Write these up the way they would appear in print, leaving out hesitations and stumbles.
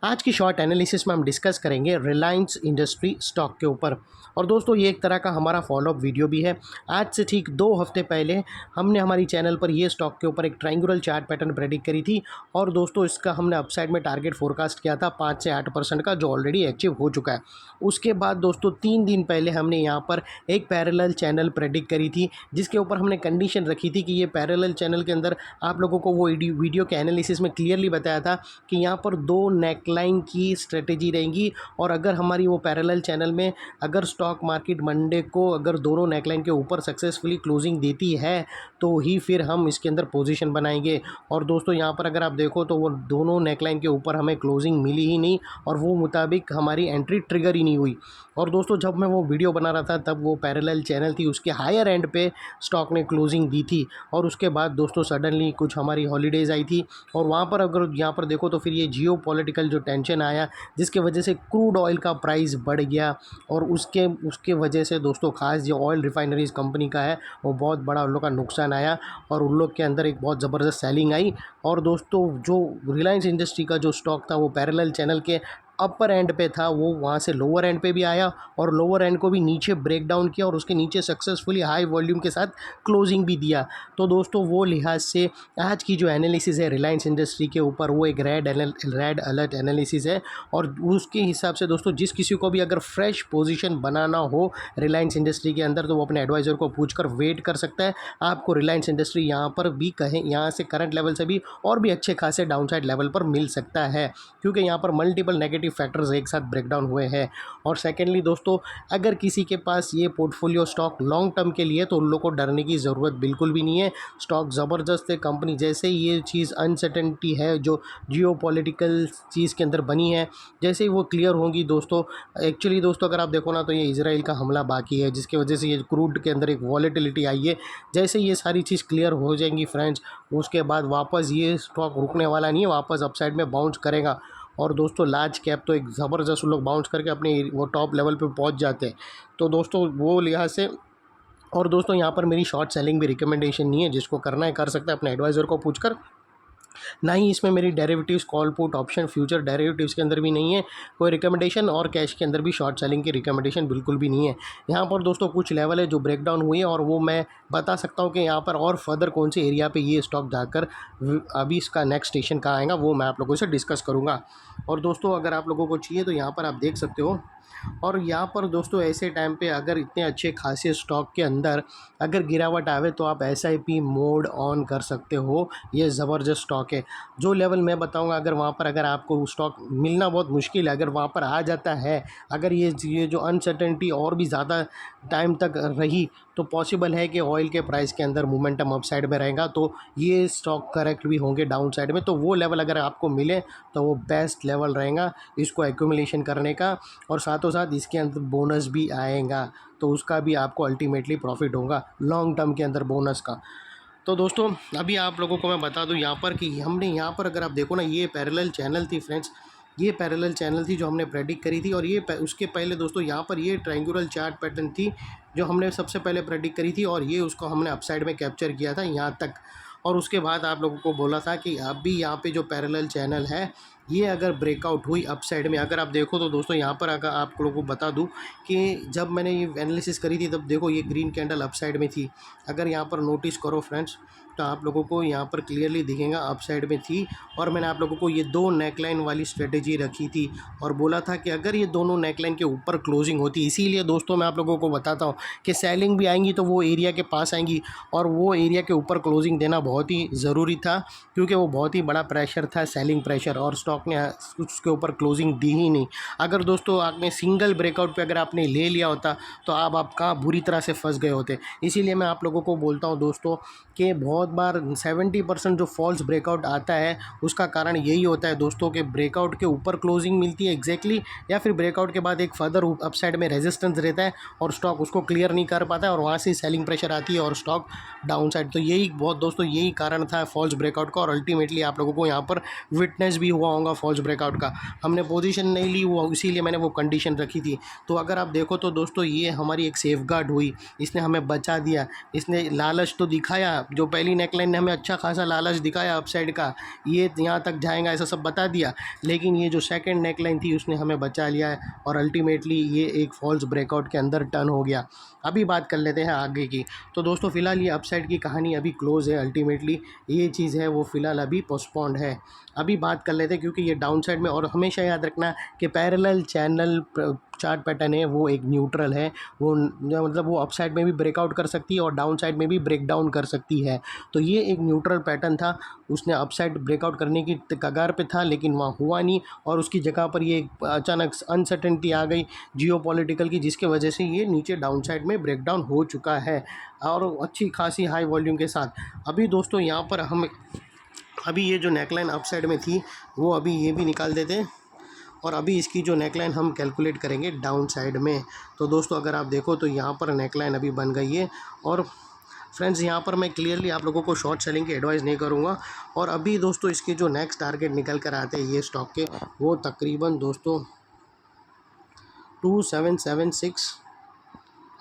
आज की short analysis में हम डिस्कस करेंगे रिलायंस इंडस्ट्री स्टॉक के ऊपर। और दोस्तों ये एक तरह का हमारा फॉलोअप वीडियो भी है। आज से ठीक 2 हफ्ते पहले हमने हमारी चैनल पर ये स्टॉक के ऊपर एक ट्रायंगुलर चार्ट पैटर्न प्रेडिक्ट करी थी और दोस्तों इसका हमने अपसाइड में टारगेट फोरकास्ट किया था 5 से 8% का, जो ऑलरेडी अचीव हो चुका है। उसके बाद दोस्तों 3 दिन पहले हमने यहाँ पर एक पैरेलल चैनल प्रेडिक्ट करी थी, जिसके ऊपर हमने कंडीशन रखी थी कि ये पैरेलल चैनल के अंदर आप लोगों को वो वीडियो के एनालिसिस में क्लियरली बताया था कि यहाँ पर 2 नेकलाइन की स्ट्रेटेजी रहेंगी और अगर हमारी वो पैरेलल चैनल में अगर स्टॉक मार्केट मंडे को अगर दोनों नेकलाइन के ऊपर सक्सेसफुली क्लोजिंग देती है तो ही फिर हम इसके अंदर पोजीशन बनाएंगे। और दोस्तों यहाँ पर अगर आप देखो तो वो दोनों नेकलाइन के ऊपर हमें क्लोजिंग मिली ही नहीं और वो मुताबिक हमारी एंट्री ट्रिगर ही नहीं हुई। और दोस्तों जब मैं वो वीडियो बना रहा था तब वो पैरेलल चैनल थी, उसके हायर एंड पे स्टॉक ने क्लोजिंग दी थी और उसके बाद दोस्तों सडनली कुछ हमारी हॉलीडेज़ आई थी और वहाँ पर अगर यहाँ पर देखो तो फिर ये जियो पॉलिटिकल जो टेंशन आया जिसके वजह से क्रूड ऑयल का प्राइस बढ़ गया और उसके वजह से दोस्तों खास जो ऑयल रिफाइनरीज कंपनी का है वो बहुत बड़ा उन लोग का नुकसान आया और उन लोग के अंदर एक बहुत ज़बरदस्त सेलिंग आई। और दोस्तों जो रिलायंस इंडस्ट्री का जो स्टॉक था वो पैरेलल चैनल के अपर एंड पे था, वो वहाँ से लोअर एंड पे भी आया और लोअर एंड को भी नीचे ब्रेक डाउन किया और उसके नीचे सक्सेसफुली हाई वॉल्यूम के साथ क्लोजिंग भी दिया। तो दोस्तों वो लिहाज से आज की जो एनालिसिस है रिलायंस इंडस्ट्री के ऊपर वो एक रेड अलर्ट एनालिसिस है और उसके हिसाब से दोस्तों जिस किसी को भी अगर फ्रेश पोजीशन बनाना हो रिलायंस इंडस्ट्री के अंदर तो वो अपने एडवाइज़र को पूछकर वेट कर सकता है। आपको रिलायंस इंडस्ट्री यहाँ पर भी कहें यहाँ से करंट लेवल से भी और भी अच्छे खासे डाउनसाइड लेवल पर मिल सकता है, क्योंकि यहाँ पर मल्टीपल नेगेटिव फैक्टर्स एक साथ ब्रेकडाउन हुए हैं। और सेकेंडली दोस्तों अगर किसी के पास ये पोर्टफोलियो स्टॉक लॉन्ग टर्म के लिए तो उन लोगों को डरने की ज़रूरत बिल्कुल भी नहीं है। स्टॉक ज़बरदस्त है, कंपनी जैसे ये चीज़ अनसर्टेनिटी है जो जियो पॉलिटिकल चीज़ के अंदर बनी है जैसे ही वो क्लियर होंगी दोस्तों, एक्चुअली दोस्तों अगर आप देखो ना तो ये इजराइल का हमला बाकी है जिसकी वजह से ये क्रूड के अंदर एक वॉलेटिलिटी आई है। जैसे ये सारी चीज़ क्लियर हो जाएंगी फ्रेंड्स उसके बाद वापस ये स्टॉक रुकने वाला नहीं है, वापस अपसाइड में बाउंस करेगा। और दोस्तों लार्ज कैप तो एक ज़बरदस्त लोग बाउंस करके अपने वो टॉप लेवल पे पहुंच जाते हैं। तो दोस्तों वो लिहाज से और दोस्तों यहाँ पर मेरी शॉर्ट सेलिंग भी रिकमेंडेशन नहीं है, जिसको करना है कर सकता है अपने एडवाइज़र को पूछकर। ना ही इसमें मेरी derivatives call put option future derivatives के अंदर भी नहीं है कोई रिकमेंडेशन और कैश के अंदर भी शॉर्ट सेलिंग की रिकमेंडेशन बिल्कुल भी नहीं है। यहाँ पर दोस्तों कुछ लेवल है जो ब्रेकडाउन हुई है और वो मैं बता सकता हूँ कि यहाँ पर और फर्दर कौन से एरिया पे ये स्टॉक जाकर अभी इसका नेक्स्ट स्टेशन कहाँ आएगा वो मैं आप लोगों से डिस्कस करूँगा। और दोस्तों अगर आप लोगों को चाहिए तो यहाँ पर आप देख सकते हो। और यहाँ पर दोस्तों ऐसे टाइम पे अगर इतने अच्छे खासे स्टॉक के अंदर अगर गिरावट आवे तो आप SIP मोड ऑन कर सकते हो। ये ज़बरदस्त स्टॉक है, जो लेवल मैं बताऊंगा अगर वहाँ पर अगर आपको स्टॉक मिलना बहुत मुश्किल है, अगर वहाँ पर आ जाता है, अगर ये जो अनसर्टेनिटी और भी ज़्यादा टाइम तक रही तो पॉसिबल है कि ऑयल के प्राइस के अंदर मोमेंटम अपसाइड में रहेगा तो ये स्टॉक करेक्ट भी होंगे डाउन साइड में। तो वो लेवल अगर आपको मिले तो वो बेस्ट लेवल रहेगा इसको एक्यूमुलेशन करने का और साथों साथ इसके अंदर बोनस भी आएगा तो उसका भी आपको अल्टीमेटली प्रॉफिट होगा लॉन्ग टर्म के अंदर बोनस का। तो दोस्तों अभी आप लोगों को मैं बता दूं यहाँ पर कि हमने यहाँ पर अगर आप देखो ना ये पैरेलल चैनल थी फ्रेंड्स, ये पैरेलल चैनल थी जो हमने प्रेडिक्ट करी थी और ये उसके पहले दोस्तों यहाँ पर ये ट्रायंगुलर चार्ट पैटर्न थी जो हमने सबसे पहले प्रेडिक्ट करी थी और ये उसको हमने अपसाइड में कैप्चर किया था यहाँ तक। और उसके बाद आप लोगों को बोला था कि अभी यहाँ पे जो पैरेलल चैनल है ये अगर ब्रेकआउट हुई अपसाइड में, अगर आप देखो तो दोस्तों यहाँ पर अगर आप लोगों को बता दूँ कि जब मैंने ये एनालिसिस करी थी तब देखो ये ग्रीन कैंडल अपसाइड में थी। अगर यहाँ पर नोटिस करो फ्रेंड्स तो आप लोगों को यहाँ पर क्लियरली दिखेगा अपसाइड में थी और मैंने आप लोगों को ये 2 नेकलाइन वाली स्ट्रेटेजी रखी थी और बोला था कि अगर ये दोनों नेकलाइन के ऊपर क्लोजिंग होती, इसीलिए दोस्तों मैं आप लोगों को बताता हूँ कि सेलिंग भी आएंगी तो वो एरिया के पास आएंगी और वो एरिया के ऊपर क्लोजिंग देना बहुत ही ज़रूरी था क्योंकि वो बहुत ही बड़ा प्रेशर था सेलिंग प्रेशर और स्टॉक ने उसके ऊपर क्लोजिंग दी ही नहीं। अगर दोस्तों आपने सिंगल ब्रेकआउट पे अगर आपने ले लिया होता तो आप कहाँ बुरी तरह से फंस गए होते। इसीलिए मैं आप लोगों को बोलता हूँ दोस्तों कि बहुत बार 70% जो फॉल्स ब्रेकआउट आता है उसका कारण यही होता है दोस्तों कि ब्रेकआउट के ऊपर क्लोजिंग मिलती है एग्जैक्टली या फिर ब्रेकआउट के बाद एक फर्दर अपसाइड में रेजिस्टेंस रहता है और स्टॉक उसको क्लियर नहीं कर पाता है और वहाँ से सेलिंग प्रेशर आती है और स्टॉक डाउन साइड। तो यही बहुत दोस्तों यही कारण था फॉल्स ब्रेकआउट का और अल्टीमेटली आप लोगों को यहाँ पर विटनेस भी हुआ होगा फॉल्स ब्रेकआउट का। हमने पोजीशन नहीं ली वो इसीलिए मैंने वो कंडीशन रखी थी। तो अगर आप देखो तो दोस्तों ये हमारी एक सेफगार्ड हुई, इसने हमें बचा दिया, इसने लालच तो दिखाया जो पहली पहली नेकलाइन ने हमें अच्छा खासा लालच दिखाया अपसाइड का, ये यहाँ तक जाएगा ऐसा सब बता दिया, लेकिन ये जो सेकंड नेकलाइन थी उसने हमें बचा लिया है और अल्टीमेटली ये एक फॉल्स ब्रेकआउट के अंदर टर्न हो गया। अभी बात कर लेते हैं आगे की। तो दोस्तों फ़िलहाल ये अपसाइड की कहानी अभी क्लोज़ है, अल्टीमेटली ये चीज़ है वो फ़िलहाल अभी पोस्टपोन्ड है। अभी बात कर लेते हैं क्योंकि ये डाउन साइड में, और हमेशा याद रखना कि पैरेलल चैनल चार्ट पैटर्न है वो एक न्यूट्रल है, वो मतलब वो अपसाइड में भी ब्रेकआउट कर सकती है और डाउन साइड में भी ब्रेक डाउन कर सकती है। तो ये एक न्यूट्रल पैटर्न था, उसने अपसाइड ब्रेकआउट करने की कगार पे था लेकिन वहाँ हुआ नहीं, और उसकी जगह पर ये अचानक अनसर्टेनिटी आ गई जियोपॉलिटिकल की, जिसके वजह से ये नीचे डाउन साइड में ब्रेकडाउन हो चुका है और अच्छी खासी हाई वॉल्यूम के साथ। अभी दोस्तों यहाँ पर हम अभी ये जो नेकलाइन अपसाइड में थी वो अभी ये भी निकाल देते हैं, और अभी इसकी जो नेकलाइन हम कैलकुलेट करेंगे डाउन साइड में। तो दोस्तों अगर आप देखो तो यहाँ पर नेकलाइन अभी बन गई है, और फ्रेंड्स यहाँ पर मैं क्लियरली आप लोगों को शॉर्ट सेलिंग की एडवाइस नहीं करूँगा। और अभी दोस्तों इसके जो नेक्स्ट टारगेट निकल कर आते हैं ये स्टॉक के, वो तकरीबन दोस्तों 2776,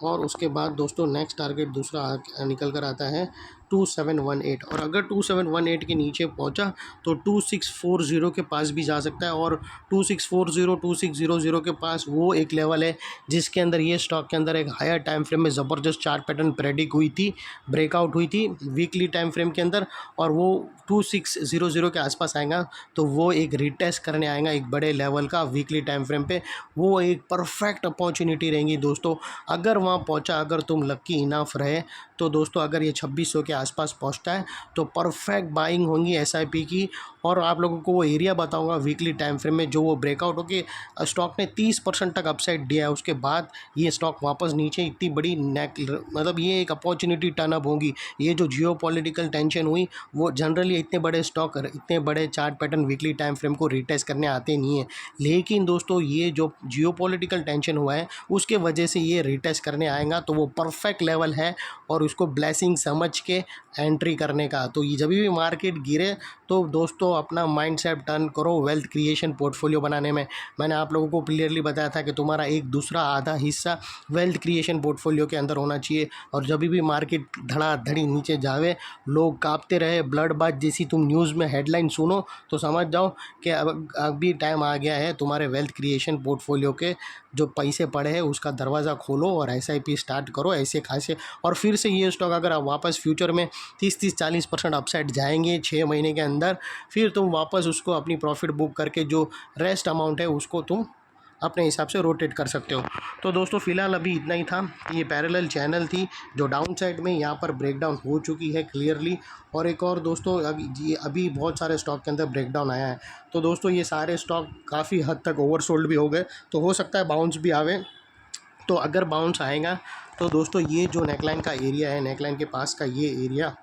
और उसके बाद दोस्तों नेक्स्ट टारगेट दूसरा निकल कर आता है 2718, और अगर 2718 के नीचे पहुंचा तो 2640 के पास भी जा सकता है, और 2640 2600 के पास वो एक लेवल है जिसके अंदर ये स्टॉक के अंदर एक हायर टाइम फ्रेम में ज़बरदस्त चार्ट पैटर्न प्रेडिक्ट हुई थी, ब्रेकआउट हुई थी वीकली टाइम फ्रेम के अंदर, और वो 2600 के आसपास आएगा तो वो एक रिटेस्ट करने आएगा एक बड़े लेवल का वीकली टाइम फ्रेम पे, वो एक परफेक्ट अपॉर्चुनिटी रहेंगी दोस्तों अगर वहाँ पहुँचा। अगर तुम लक्की इनफ रहे तो दोस्तों अगर ये 2600 के आसपास पहुँचता है तो परफेक्ट बाइंग होंगी एसआईपी की, और आप लोगों को वो एरिया बताऊंगा वीकली टाइम फ्रेम में जो वो ब्रेकआउट होके स्टॉक ने 30% तक अपसाइड दिया है, उसके बाद ये स्टॉक वापस नीचे इतनी बड़ी मतलब ये एक अपॉर्चुनिटी टर्नअप होगी। ये जो जियोपॉलिटिकल टेंशन हुई वो जनरली इतने बड़े स्टॉक इतने बड़े chart pattern weekly time frame को रिटेस्ट करने आते नहीं है, लेकिन दोस्तों ये जो जियोपॉलिटिकल टेंशन हुआ है उसके वजह से ये रिटेस्ट करने आएगा, तो वो परफेक्ट लेवल है और उसको ब्लेसिंग समझ के एंट्री करने का। तो ये जब भी मार्केट गिरे तो दोस्तों अपना माइंडसेट टर्न करो वेल्थ क्रिएशन पोर्टफोलियो बनाने में। मैंने आप लोगों को क्लियरली बताया था कि तुम्हारा एक दूसरा आधा हिस्सा वेल्थ क्रिएशन पोर्टफोलियो के अंदर होना चाहिए, और जब भी मार्केट धड़ाधड़ी नीचे जावे, लोग कांपते रहे, ब्लड बाथ जैसी तुम न्यूज़ में हेडलाइन सुनो, तो समझ जाओ कि अब अभी टाइम आ गया है तुम्हारे वेल्थ क्रिएशन पोर्टफोलियो के जो पैसे पड़े हैं उसका दरवाज़ा खोलो और एसआईपी स्टार्ट करो ऐसे खासे। और फिर से ये स्टॉक अगर आप वापस फ्यूचर में 30-40% अपसाइड जाएंगे 6 महीने के अंदर, फिर तुम वापस उसको अपनी प्रॉफिट बुक करके जो रेस्ट अमाउंट है उसको तुम अपने हिसाब से रोटेट कर सकते हो। तो दोस्तों फ़िलहाल अभी इतना ही था। ये पैरेलल चैनल थी जो डाउन साइड में यहाँ पर ब्रेकडाउन हो चुकी है क्लियरली, और एक और दोस्तों अभी बहुत सारे स्टॉक के अंदर ब्रेकडाउन आया है। तो दोस्तों ये सारे स्टॉक काफ़ी हद तक ओवरसोल्ड भी हो गए, तो हो सकता है बाउंस भी आवे। तो अगर बाउंस आएगा तो दोस्तों ये जो नेकलाइन का एरिया है, नेकलाइन के पास का ये एरिया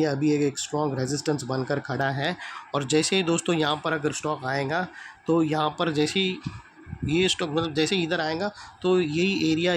अभी एक स्ट्रॉन्ग रेजिस्टेंस बनकर खड़ा है, और जैसे ही दोस्तों यहाँ पर अगर स्टॉक आएगा तो यहाँ पर जैसे ही ये स्टॉक मतलब जैसे इधर आएगा तो यही एरिया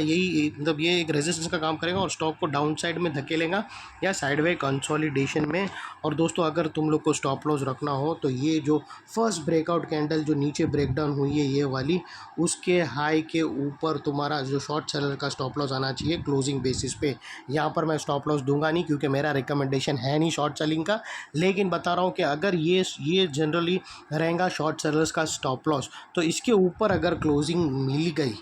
मतलब ये एक रेजिस्टेंस का काम करेगा और स्टॉक को डाउन साइड में धकेलेगा या साइडवे कंसोलिडेशन में। और दोस्तों अगर तुम लोग को स्टॉप लॉस रखना हो तो ये जो फर्स्ट ब्रेकआउट कैंडल जो नीचे ब्रेकडाउन हुई है ये वाली, उसके हाई के ऊपर तुम्हारा जो शॉर्ट सेलर का स्टॉप लॉस आना चाहिए क्लोजिंग बेसिस पे। यहाँ पर मैं स्टॉप लॉस दूंगा नहीं क्योंकि मेरा रिकमेंडेशन है नहीं शॉर्ट सेलिंग का, लेकिन बता रहा हूँ कि अगर ये जनरली रहेगा शॉर्ट सेलर्स का स्टॉप लॉस, तो इसके ऊपर अगर क्लोजिंग मिल गई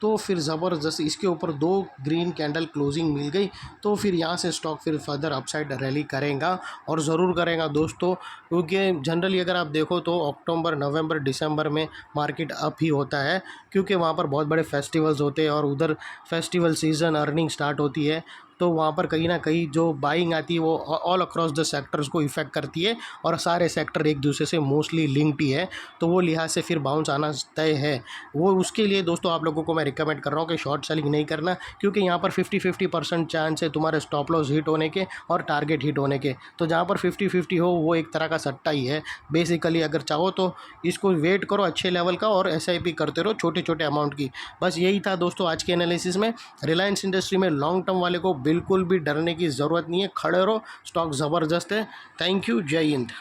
तो फिर ज़बरदस्त इसके ऊपर 2 ग्रीन कैंडल क्लोजिंग मिल गई तो फिर यहाँ से स्टॉक फिर फर्दर अपसाइड रैली करेगा, और ज़रूर करेगा दोस्तों, क्योंकि जनरली अगर आप देखो तो अक्टूबर नवंबर दिसंबर में मार्केट अप ही होता है, क्योंकि वहाँ पर बहुत बड़े फेस्टिवल्स होते हैं और उधर फेस्टिवल सीज़न अर्निंग स्टार्ट होती है, तो वहाँ पर कहीं ना कहीं जो बाइंग आती है वो ऑल अक्रॉस द सेक्टर्स को इफ़ेक्ट करती है, और सारे सेक्टर एक दूसरे से मोस्टली लिंक्ड ही है, तो वो लिहाज से फिर बाउंस आना तय है। वो उसके लिए दोस्तों आप लोगों को मैं रिकमेंड कर रहा हूँ कि शॉर्ट सेलिंग नहीं करना, क्योंकि यहाँ पर 50-50% चांस है तुम्हारे स्टॉप लॉस हिट होने के और टारगेट हिट होने के। तो जहाँ पर 50-50 हो वो एक तरह का सट्टा ही है बेसिकली। अगर चाहो तो इसको वेट करो अच्छे लेवल का और SIP करते रहो छोटे छोटे अमाउंट की। बस यही था दोस्तों आज के एनालिसिस में। रिलायंस इंडस्ट्री में लॉन्ग टर्म वाले को बिल्कुल भी डरने की ज़रूरत नहीं है, खड़े रहो, स्टॉक ज़बरदस्त है। थैंक यू, जय हिंद।